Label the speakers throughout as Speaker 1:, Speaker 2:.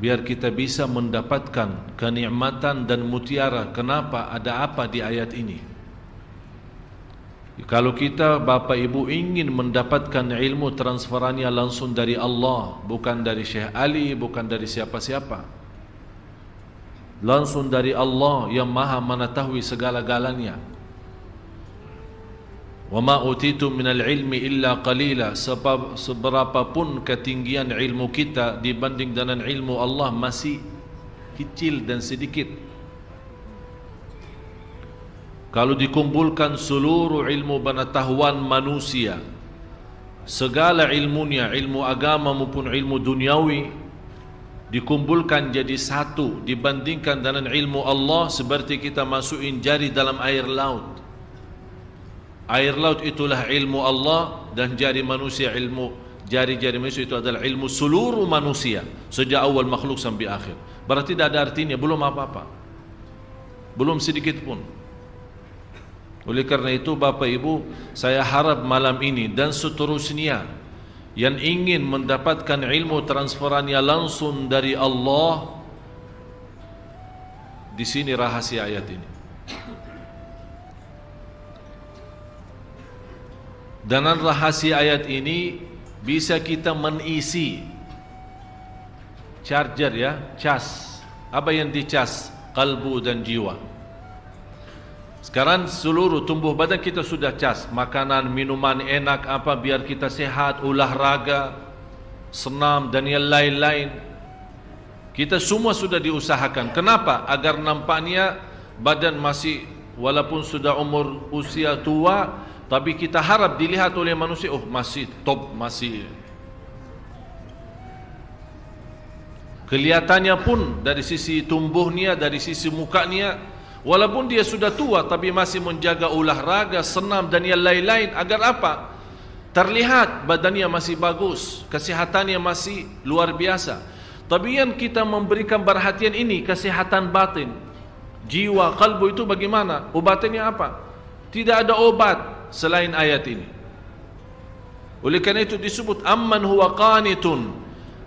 Speaker 1: biar kita bisa mendapatkan kenikmatan dan mutiara. Kenapa? Ada apa di ayat ini? Kalau kita Bapak Ibu ingin mendapatkan ilmu transferannya langsung dari Allah, bukan dari Syekh Ali, bukan dari siapa-siapa, langsung dari Allah yang maha mengetahui segala-galanya. Wa ma utitum minal ilmi illa qalila. Seberapapun ketinggian ilmu kita dibanding dengan ilmu Allah masih kecil dan sedikit. Kalau dikumpulkan seluruh ilmu pengetahuan manusia, segala ilmunya, ilmu agama maupun ilmu duniawi, dikumpulkan jadi satu dibandingkan dengan ilmu Allah, seperti kita masukin jari dalam air laut. Air laut itulah ilmu Allah, dan jari manusia ilmu, jari-jari manusia itu adalah ilmu seluruh manusia sejak awal makhluk sampai akhir. Berarti tidak ada artinya, belum apa-apa, belum sedikit pun. Oleh karena itu Bapak Ibu, saya harap malam ini dan seterusnya yang ingin mendapatkan ilmu transferannya langsung dari Allah, di sini rahasia ayat ini. Dengan rahasia ayat ini bisa kita mengisi charger, ya, cas. Apa yang dicas? Kalbu dan jiwa. Sekarang seluruh tubuh badan kita sudah cas, makanan, minuman enak apa, biar kita sehat, olahraga, senam dan yang lain-lain. Kita semua sudah diusahakan. Kenapa? Agar nampaknya badan masih, walaupun sudah umur usia tua, tapi kita harap dilihat oleh manusia, oh masih top, masih. Kelihatannya pun dari sisi tumbuhnya, dari sisi mukanya, walaupun dia sudah tua tapi masih menjaga olahraga, senam dan yang lain-lain. Agar apa? Terlihat badannya masih bagus, kesehatannya masih luar biasa. Tapi yang kita memberikan perhatian ini kesehatan batin, jiwa, kalbu itu bagaimana? Obatnya apa? Tidak ada obat selain ayat ini. Oleh karena itu disebut amman huwa qanitun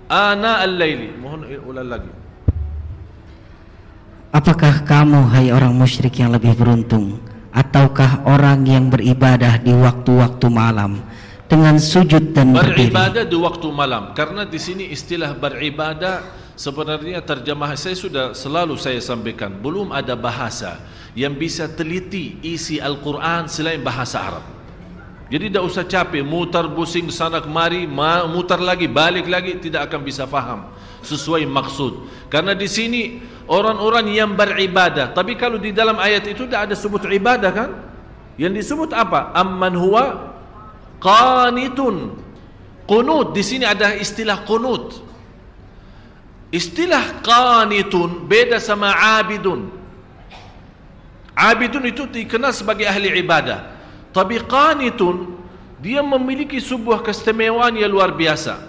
Speaker 1: ana al-laili. Mohon ulang lagi.
Speaker 2: Apakah kamu, hai orang musyrik, yang lebih beruntung, ataukah orang yang beribadah di waktu-waktu malam dengan sujud dan
Speaker 1: beribadah di waktu malam? Karena di sini istilah beribadah sebenarnya terjemah saya sudah selalu saya sampaikan, belum ada bahasa yang bisa teliti isi Al-Quran selain bahasa Arab. Jadi tidak usah capek mutar pusing sana kemari, mutar lagi, balik lagi, tidak akan bisa faham sesuai maksud. Karena di sini orang-orang yang beribadah, tapi kalau di dalam ayat itu tidak ada sebut ibadah kan? Yang disebut apa? Amman huwa qanitun. Qunut, di sini ada istilah qunut. Istilah qanitun beda sama abidun. Abidun itu dikenal sebagai ahli ibadah. Tapi qanitun dia memiliki sebuah keistimewaan yang luar biasa.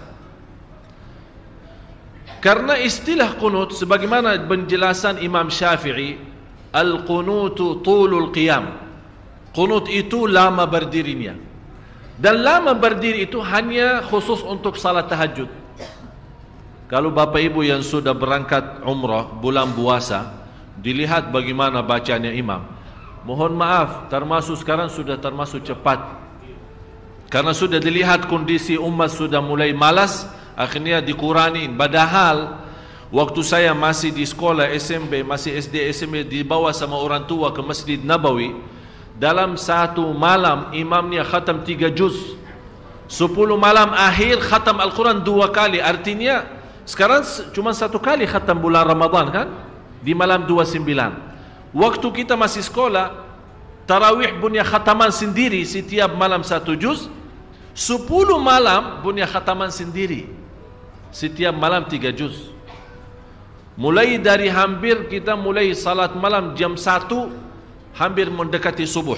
Speaker 1: Karena istilah qunut sebagaimana penjelasan Imam Syafi'i, al-qunutu tulul qiyam. Qunut itu lama berdirinya. Dan lama berdiri itu hanya khusus untuk salat tahajud. Kalau Bapak Ibu yang sudah berangkat umrah bulan puasa, dilihat bagaimana bacanya imam. Mohon maaf, termasuk sekarang sudah termasuk cepat. Karena sudah dilihat kondisi umat sudah mulai malas, akhirnya dikurangi. Padahal waktu saya masih di sekolah SMP, masih SD SMP, dibawa sama orang tua ke Masjid Nabawi, dalam satu malam imamnya khatam 3 juz. 10 malam akhir khatam Al-Quran 2 kali. Artinya sekarang cuma 1 kali khatam bulan Ramadan kan, di malam 29. Waktu kita masih sekolah, tarawih punya khataman sendiri, setiap malam 1 juz. 10 malam punya khataman sendiri, setiap malam 3 juz. Mulai dari hampir kita mulai salat malam jam 1, hampir mendekati subuh.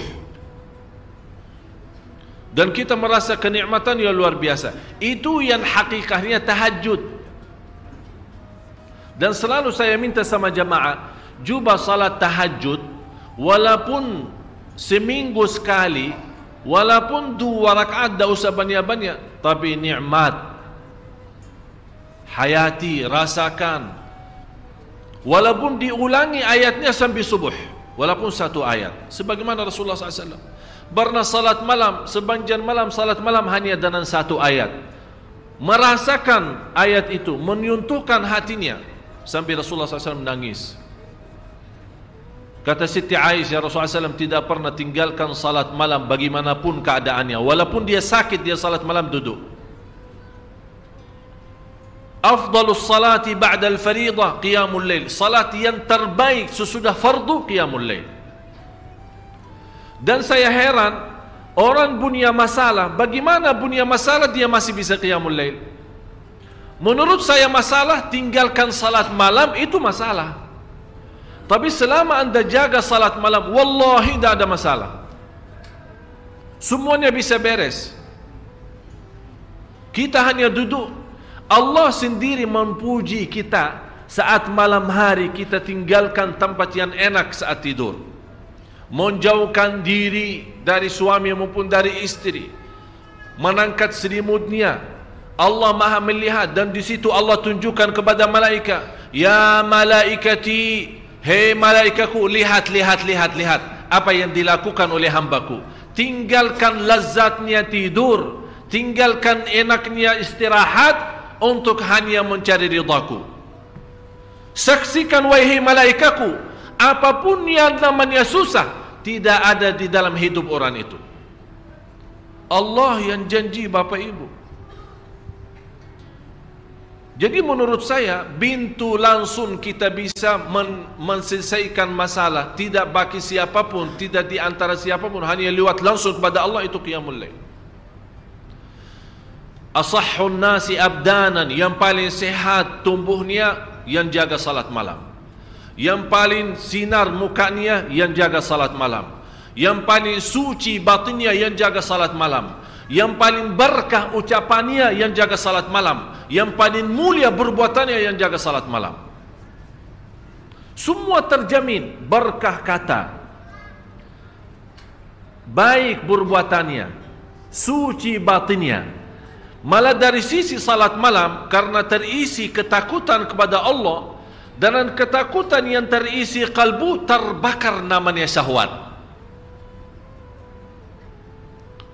Speaker 1: Dan kita merasa kenikmatan yang luar biasa. Itu yang hakikatnya tahajud. Dan selalu saya minta sama jamaah, cuba salat tahajud, walaupun seminggu sekali, walaupun 2 rakaat, tak usah banyak-banyak, tapi nikmat hayati, rasakan walaupun diulangi ayatnya sampai subuh, walaupun satu ayat. Sebagaimana Rasulullah SAW pernah salat malam, sepanjang malam salat malam hanya dengan satu ayat, merasakan ayat itu, menyentuhkan hatinya, sampai Rasulullah SAW menangis. Kata Siti Aisyah, Rasulullah SAW tidak pernah tinggalkan salat malam bagaimanapun keadaannya, walaupun dia sakit, dia salat malam duduk. Afdalus salati ba'dal faridah qiyamul lail. Salat yang terbaik sesudah fardu qiyamul lail. Dan saya heran, orang punya masalah, bagaimana punya masalah dia masih bisa qiyamul lail? Menurut saya masalah tinggalkan salat malam itu masalah. Tapi selama anda jaga salat malam, wallahi tidak ada masalah. Semuanya bisa beres. Kita hanya duduk. Allah sendiri memuji kita saat malam hari kita tinggalkan tempat yang enak saat tidur, menjauhkan diri dari suami maupun dari istri, mengangkat selimutnya. Allah Maha melihat, dan di situ Allah tunjukkan kepada malaikat, ya malaikati, hei malaikatku, lihat apa yang dilakukan oleh hambaku. Tinggalkan lazatnya tidur, tinggalkan enaknya istirahat untuk hanya mencari ridhaku. Saksikan wahai malaikatku, apapun yang namanya susah tidak ada di dalam hidup orang itu. Allah yang janji Bapak Ibu. Jadi menurut saya, pintu langsung kita bisa menyelesaikan masalah, tidak bagi siapapun, tidak di antara siapapun, hanya lewat langsung kepada Allah, itu qiyamul lail. Asahhun nasi abdanan, yang paling sehat tumbuhnya yang jaga salat malam. Yang paling sinar mukanya yang jaga salat malam. Yang paling suci batinnya yang jaga salat malam. Yang paling berkah ucapannya yang jaga salat malam. Yang paling mulia perbuatannya yang jaga salat malam. Semua terjamin berkah kata, baik perbuatannya, suci batinnya. Malah dari sisi salat malam, karena terisi ketakutan kepada Allah, dan ketakutan yang terisi kalbu, terbakar namanya syahwat.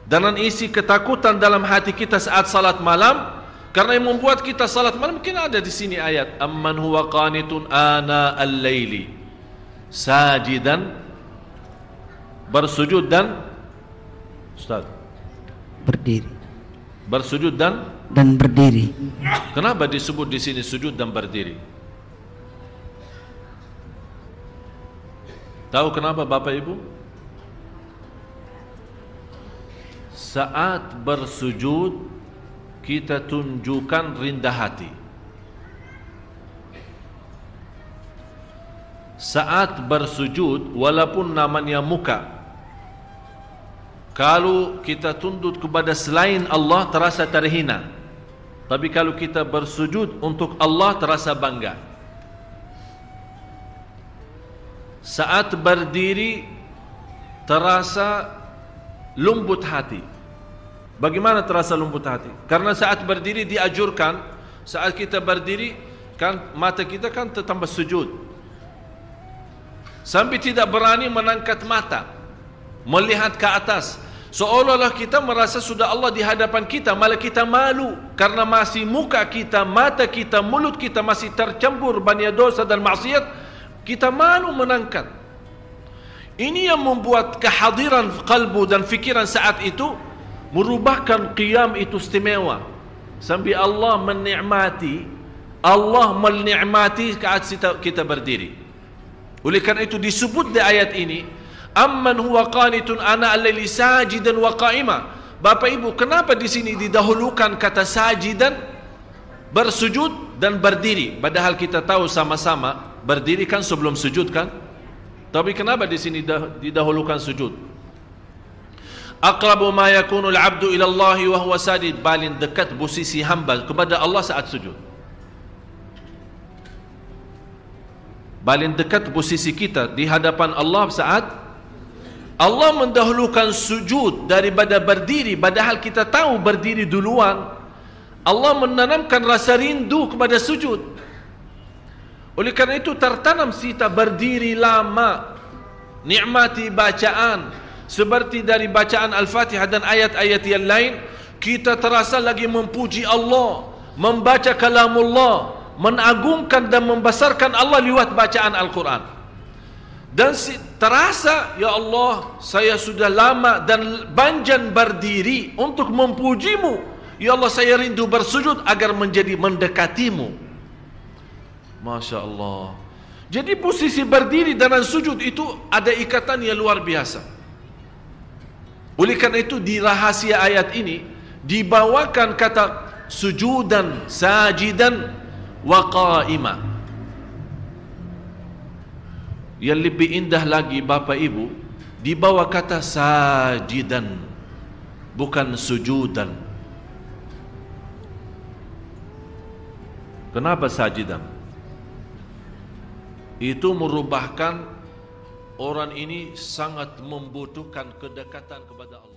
Speaker 1: Dan isi ketakutan dalam hati kita saat salat malam, karena yang membuat kita salat malam, mungkin ada di sini ayat, amman huwa qanitun ana al-laili sajidan, bersujud dan Ustaz
Speaker 2: berdiri,
Speaker 1: bersujud dan
Speaker 2: berdiri.
Speaker 1: Kenapa disebut di sini sujud dan berdiri? Tahu kenapa Bapak Ibu? Saat bersujud kita tunjukkan rendah hati. Saat bersujud, walaupun namanya muka, kalau kita tunduk kepada selain Allah terasa terhina. Tapi kalau kita bersujud untuk Allah terasa bangga. Saat berdiri terasa lembut hati. Bagaimana terasa lembut hati? Karena saat berdiri diajurkan, saat kita berdiri kan mata kita kan tambah sujud. Sampai tidak berani mengangkat mata, melihat ke atas, seolah-olah kita merasa sudah Allah di hadapan kita, malah kita malu karena masih muka kita, mata kita, mulut kita masih tercampur banyak dosa dan maksiat. Kita malu menangkat. Ini yang membuat kehadiran kalbu dan fikiran saat itu merubahkan qiyam itu istimewa, sampai Allah menikmati saat kita berdiri. Oleh karena itu disebut di ayat ini, amman huwa qanitun ana al-laili sajidan wa qa'ima. Bapak Ibu, kenapa di sini didahulukan kata sajidan, bersujud dan berdiri? Padahal kita tahu sama-sama berdiri kan sebelum sujud kan? Tapi kenapa di sini didahulukan sujud? Aqrabu ma yakunu al-'abdu ila Allah wa huwa sajid, paling dekat posisi hamba kepada Allah saat sujud. Paling dekat posisi kita di hadapan Allah saat Allah mendahulukan sujud daripada berdiri, padahal kita tahu berdiri duluan. Allah menanamkan rasa rindu kepada sujud. Oleh kerana itu tertanam kita berdiri lama, nikmati bacaan. Seperti dari bacaan Al-Fatihah dan ayat-ayat yang lain, kita terasa lagi memuji Allah, membaca kalamullah, menagungkan dan membesarkan Allah lewat bacaan Al-Quran. Dan terasa, ya Allah, saya sudah lama dan banjan berdiri untuk memujimu. Ya Allah, saya rindu bersujud agar menjadi mendekatimu. Masya Allah. Jadi posisi berdiri dan sujud itu ada ikatan yang luar biasa. Oleh karena itu di rahasia ayat ini dibawakan kata sujudan, sajidan, wa qa'ima. Yang lebih indah lagi Bapak Ibu, dibawa kata sajidan, bukan sujudan. Kenapa sajidan? Itu merubahkan orang ini sangat membutuhkan kedekatan kepada Allah.